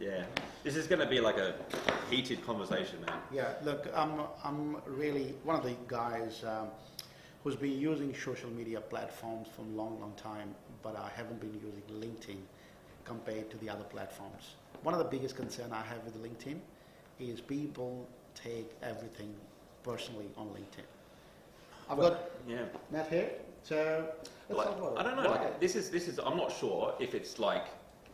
Yeah, this is going to be like a heated conversation, man. Yeah, look, I'm really one of the guys who's been using social media platforms for a long, long time, but I haven't been using LinkedIn compared to the other platforms. One of the biggest concern I have with LinkedIn is people take everything personally on LinkedIn. I've got Nat here, so let's talk about it. I don't know. Like, this is. I'm not sure if it's like.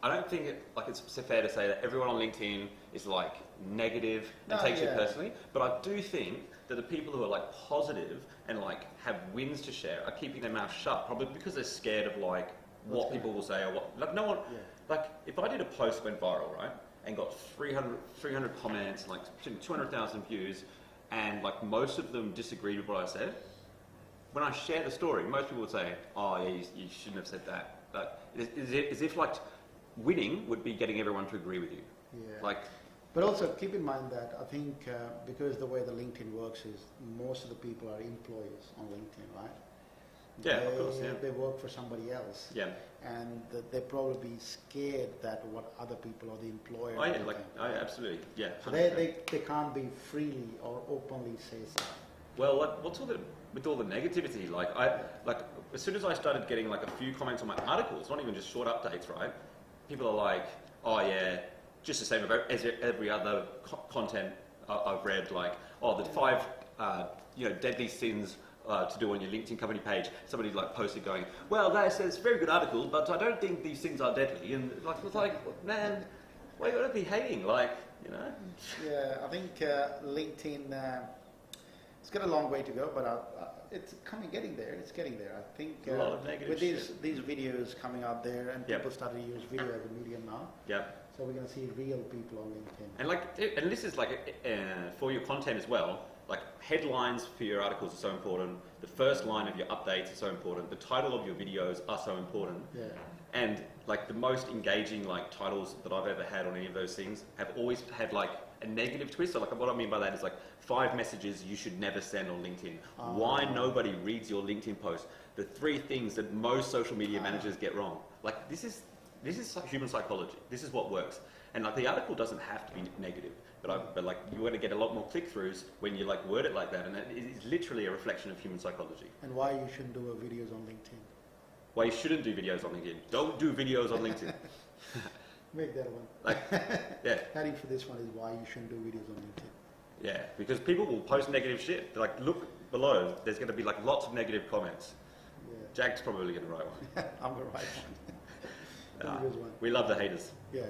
I don't think it's fair to say that everyone on LinkedIn is like negative and takes it personally. But I do think that the people who are like positive and like have wins to share are keeping their mouth shut, probably because they're scared of like what people will say or what. Like no one. Yeah. Like if I did a post went viral, right, and got 300 comments, like 200,000 views, and like most of them disagreed with what I said. When I share the story, most people would say, "Oh, yeah, you shouldn't have said that." But as if like winning would be getting everyone to agree with you. Yeah. Like, but also keep in mind that I think because the way the LinkedIn works is most of the people are employees on LinkedIn, right? Yeah, of course. Yeah. They work for somebody else. Yeah. And they're probably scared that what other people or the employer. Oh yeah, like absolutely. Yeah. So they can't be freely or openly say stuff. Well, like, what's all with all the negativity? Like, as soon as I started getting like a few comments on my articles, not even just short updates, right? People are like, "Oh yeah, just the same as every other content I've read." Like, "Oh, the 5 deadly sins to do on your LinkedIn company page." Somebody like posted going, "Well, that says very good article, but I don't think these sins are deadly." And like, it's like, man, why you gotta be hating? Like, you know? Yeah, I think LinkedIn. It's got a long way to go, but it's getting there. It's getting there. I think a lot of negative with these videos coming out there, and people starting to use video as a medium now. Yeah. So we're going to see real people on LinkedIn. And this is like for your content as well. Like headlines for your articles are so important. The first line of your updates are so important. The title of your videos are so important. Yeah. And like the most engaging like titles that I've ever had on any of those things have always had like a negative twist. So like what I mean by that is like 5 messages you should never send on LinkedIn. Why nobody reads your LinkedIn post. The 3 things that most social media managers get wrong. Like this is human psychology. This is what works. And like the article doesn't have to be negative, but like you want to get a lot more click-throughs when you like word it like that. And it is literally a reflection of human psychology. And why you shouldn't do videos on LinkedIn? Why you shouldn't do videos on LinkedIn. Don't do videos on LinkedIn. Make that one. Like, yeah. Heading for this one is why you shouldn't do videos on LinkedIn. Yeah, because people will post negative shit. They're like, look below. There's going to be like lots of negative comments. Yeah. Jack's probably going to write one. I'm going to write one. We love the haters. Yeah.